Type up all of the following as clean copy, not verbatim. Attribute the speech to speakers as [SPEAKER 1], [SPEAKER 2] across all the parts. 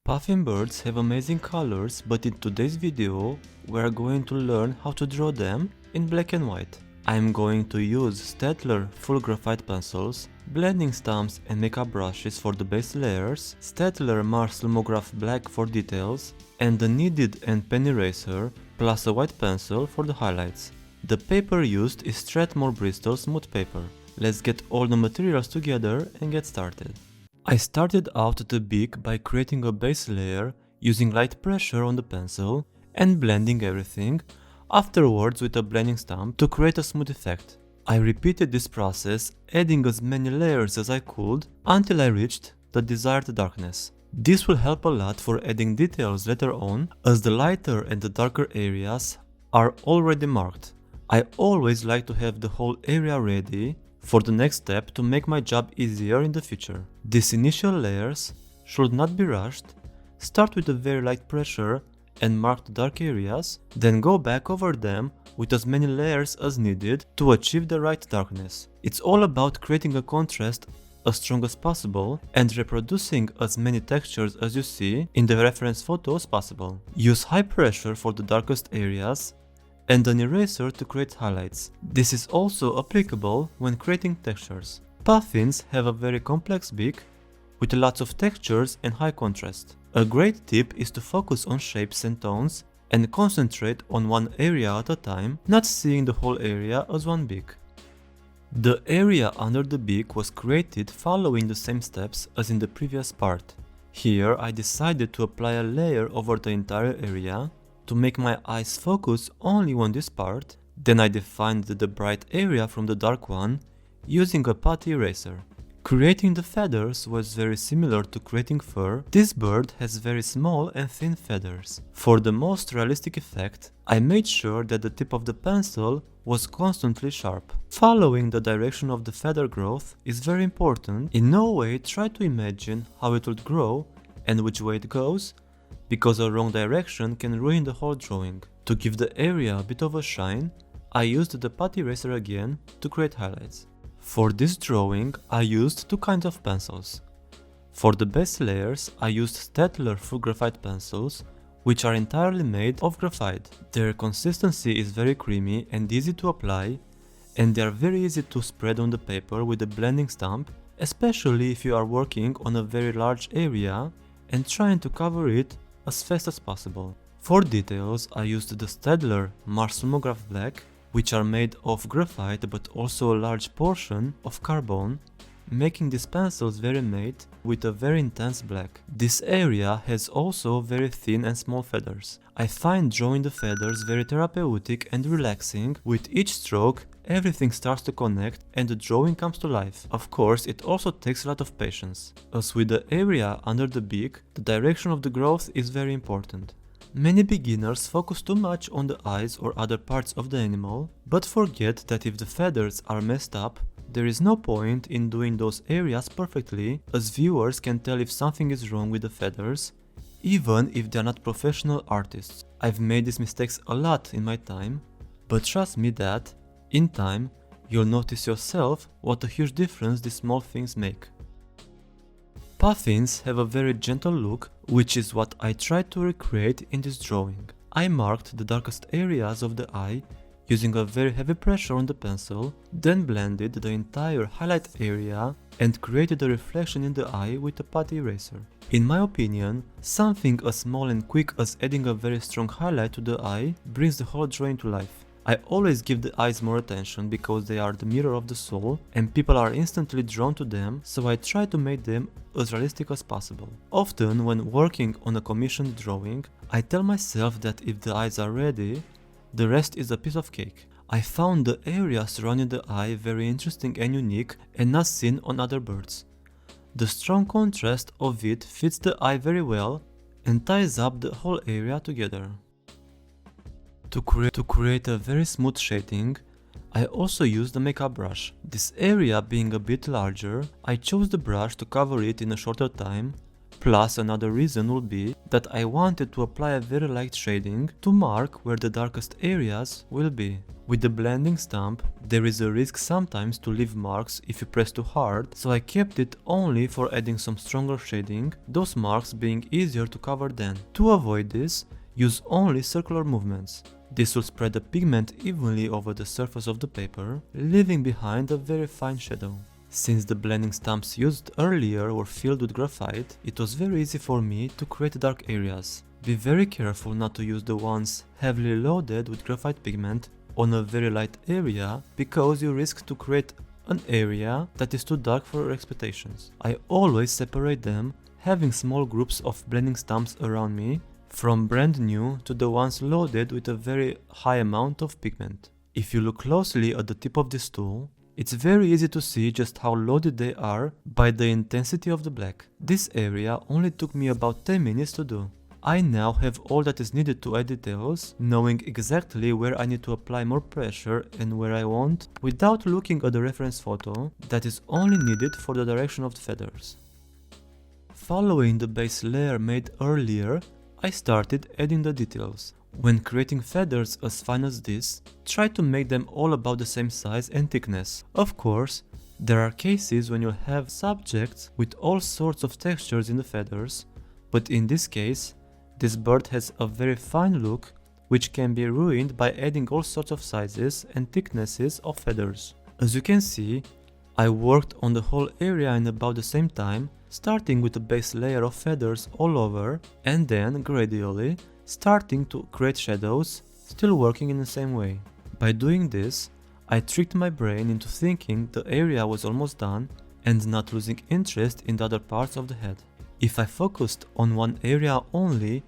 [SPEAKER 1] Puffin birds have amazing colors, but in today's video we are going to learn how to draw them in black and white. I am going to use Staedtler full graphite pencils, blending stumps and makeup brushes for the base layers, Staedtler Mars Lumograph Black for details, and the kneaded and pen eraser plus a white pencil for the highlights. The paper used is Strathmore Bristol smooth paper. Let's get all the materials together and get started. I started out the beak by creating a base layer using light pressure on the pencil and blending everything, afterwards with a blending stump to create a smooth effect. I repeated this process, adding as many layers as I could until I reached the desired darkness. This will help a lot for adding details later on, as the lighter and the darker areas are already marked. I always like to have the whole area ready for the next step to make my job easier in the future. These initial layers should not be rushed. Start with a very light pressure and mark the dark areas, then go back over them with as many layers as needed to achieve the right darkness. It's all about creating a contrast as strong as possible and reproducing as many textures as you see in the reference photo as possible. Use high pressure for the darkest areas and an eraser to create highlights. This is also applicable when creating textures. Puffins have a very complex beak with lots of textures and high contrast. A great tip is to focus on shapes and tones and concentrate on one area at a time, not seeing the whole area as one beak. The area under the beak was created following the same steps as in the previous part. Here I decided to apply a layer over the entire area to make my eyes focus only on this part. Then I defined the bright area from the dark one using a putty eraser. Creating the feathers was very similar to creating fur. This bird has very small and thin feathers. For the most realistic effect, I made sure that the tip of the pencil was constantly sharp. Following the direction of the feather growth is very important. In no way try to imagine how it would grow and which way it goes, because a wrong direction can ruin the whole drawing. To give the area a bit of a shine, I used the putty eraser again to create highlights. For this drawing, I used two kinds of pencils. For the base layers, I used Staedtler full graphite pencils, which are entirely made of graphite. Their consistency is very creamy and easy to apply, and they are very easy to spread on the paper with a blending stump, especially if you are working on a very large area and trying to cover it as fast as possible. For details, I used the Staedtler Mars Lumograph Black, which are made of graphite but also a large portion of carbon, making these pencils very matte with a very intense black. This area has also very thin and small feathers. I find drawing the feathers very therapeutic and relaxing. With each stroke, everything starts to connect and the drawing comes to life. Of course, it also takes a lot of patience. As with the area under the beak, the direction of the growth is very important. Many beginners focus too much on the eyes or other parts of the animal, but forget that if the feathers are messed up, there is no point in doing those areas perfectly, as viewers can tell if something is wrong with the feathers, even if they are not professional artists. I've made these mistakes a lot in my time, but trust me that, in time, you'll notice yourself what a huge difference these small things make. Puffins have a very gentle look, which is what I tried to recreate in this drawing. I marked the darkest areas of the eye using a very heavy pressure on the pencil, then blended the entire highlight area and created a reflection in the eye with a putty eraser. In my opinion, something as small and quick as adding a very strong highlight to the eye brings the whole drawing to life. I always give the eyes more attention because they are the mirror of the soul and people are instantly drawn to them, so I try to make them as realistic as possible. Often when working on a commissioned drawing, I tell myself that if the eyes are ready, the rest is a piece of cake. I found the area surrounding the eye very interesting and unique and not seen on other birds. The strong contrast of it fits the eye very well and ties up the whole area together. To create a very smooth shading, I also used the makeup brush. This area being a bit larger, I chose the brush to cover it in a shorter time, plus another reason would be that I wanted to apply a very light shading to mark where the darkest areas will be. With the blending stamp, there is a risk sometimes to leave marks if you press too hard, so I kept it only for adding some stronger shading, those marks being easier to cover then. To avoid this, use only circular movements. This will spread the pigment evenly over the surface of the paper, leaving behind a very fine shadow. Since the blending stamps used earlier were filled with graphite, it was very easy for me to create dark areas. Be very careful not to use the ones heavily loaded with graphite pigment on a very light area, because you risk to create an area that is too dark for your expectations. I always separate them, having small groups of blending stamps around me, from brand new to the ones loaded with a very high amount of pigment. If you look closely at the tip of this tool, it's very easy to see just how loaded they are by the intensity of the black. This area only took me about 10 minutes to do. I now have all that is needed to add details, knowing exactly where I need to apply more pressure and where I won't, without looking at the reference photo that is only needed for the direction of the feathers. Following the base layer made earlier, I started adding the details. When creating feathers as fine as this, try to make them all about the same size and thickness. Of course, there are cases when you'll have subjects with all sorts of textures in the feathers, but in this case, this bird has a very fine look, which can be ruined by adding all sorts of sizes and thicknesses of feathers. As you can see, I worked on the whole area in about the same time, starting with a base layer of feathers all over, and then gradually starting to create shadows, still working in the same way. By doing this, I tricked my brain into thinking the area was almost done and not losing interest in the other parts of the head. If I focused on one area only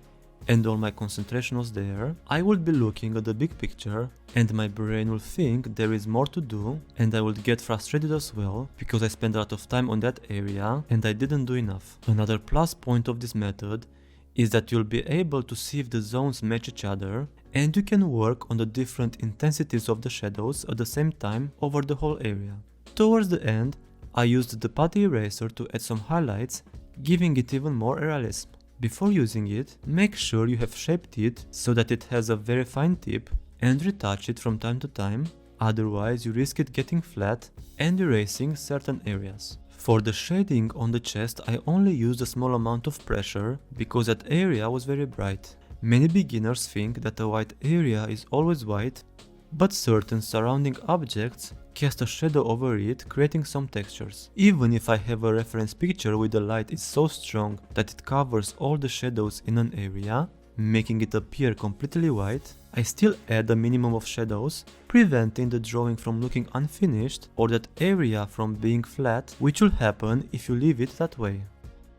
[SPEAKER 1] and all my concentration was there, I would be looking at the big picture and my brain will think there is more to do, and I would get frustrated as well because I spent a lot of time on that area and I didn't do enough. Another plus point of this method is that you'll be able to see if the zones match each other, and you can work on the different intensities of the shadows at the same time over the whole area. Towards the end, I used the putty eraser to add some highlights, giving it even more realism. Before using it, make sure you have shaped it so that it has a very fine tip and retouch it from time to time, otherwise you risk it getting flat and erasing certain areas. For the shading on the chest, I only used a small amount of pressure because that area was very bright. Many beginners think that a white area is always white, but certain surrounding objects cast a shadow over it, creating some textures. Even if I have a reference picture with the light is so strong that it covers all the shadows in an area, making it appear completely white, I still add a minimum of shadows, preventing the drawing from looking unfinished or that area from being flat, which will happen if you leave it that way.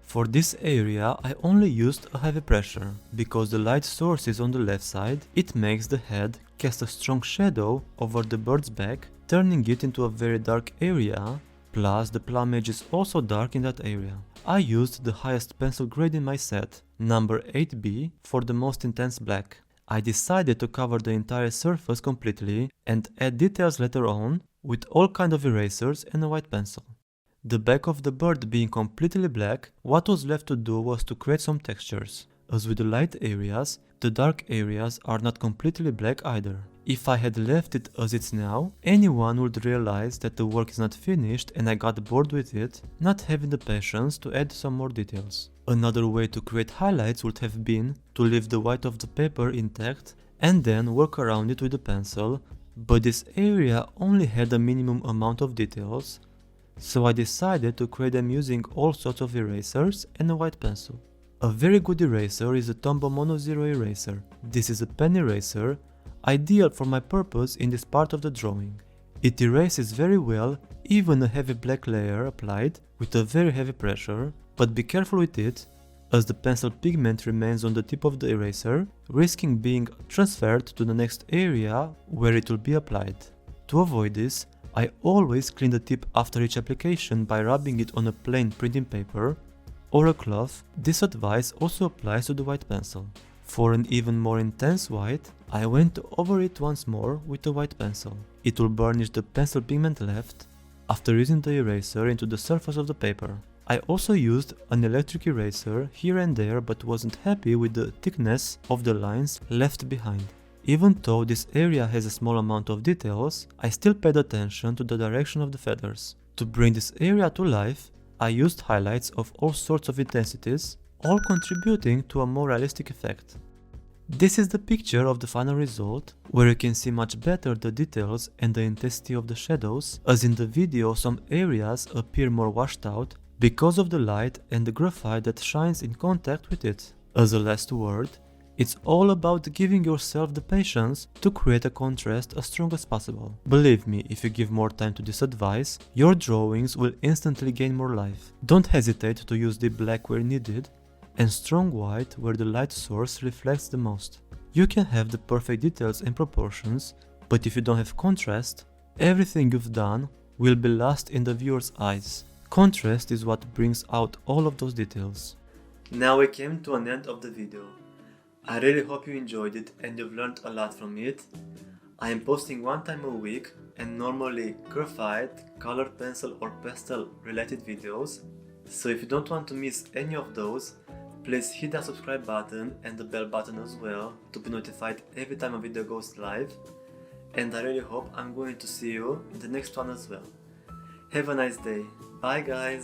[SPEAKER 1] For this area, I only used a heavy pressure. Because the light source is on the left side, it makes the head cast a strong shadow over the bird's back, turning it into a very dark area, plus the plumage is also dark in that area. I used the highest pencil grade in my set, number 8B, for the most intense black. I decided to cover the entire surface completely and add details later on with all kind of erasers and a white pencil. The back of the bird being completely black, what was left to do was to create some textures. As with the light areas, the dark areas are not completely black either. If I had left it as it's now, anyone would realize that the work is not finished and I got bored with it, not having the patience to add some more details. Another way to create highlights would have been to leave the white of the paper intact and then work around it with a pencil, but this area only had a minimum amount of details, so I decided to create them using all sorts of erasers and a white pencil. A very good eraser is a Tombow Mono Zero eraser. This is a pen eraser, ideal for my purpose in this part of the drawing. It erases very well even a heavy black layer applied with a very heavy pressure, but be careful with it, as the pencil pigment remains on the tip of the eraser, risking being transferred to the next area where it will be applied. To avoid this, I always clean the tip after each application by rubbing it on a plain printing paper or a cloth. This advice also applies to the white pencil. For an even more intense white, I went over it once more with a white pencil. It will burnish the pencil pigment left after using the eraser into the surface of the paper. I also used an electric eraser here and there, but wasn't happy with the thickness of the lines left behind. Even though this area has a small amount of details, I still paid attention to the direction of the feathers. To bring this area to life, I used highlights of all sorts of intensities, all contributing to a more realistic effect. This is the picture of the final result, where you can see much better the details and the intensity of the shadows, as in the video some areas appear more washed out because of the light and the graphite that shines in contact with it. As a last word, it's all about giving yourself the patience to create a contrast as strong as possible. Believe me, if you give more time to this advice, your drawings will instantly gain more life. Don't hesitate to use deep black where needed, and strong white where the light source reflects the most. You can have the perfect details and proportions, but if you don't have contrast, everything you've done will be lost in the viewer's eyes. Contrast is what brings out all of those details. Now we came to an end of the video. I really hope you enjoyed it and you've learned a lot from it. I am posting one time a week and normally graphite, color pencil or pastel related videos, so if you don't want to miss any of those, please hit that subscribe button and the bell button as well to be notified every time a video goes live, and I really hope I'm going to see you in the next one as well. Have a nice day. Bye guys!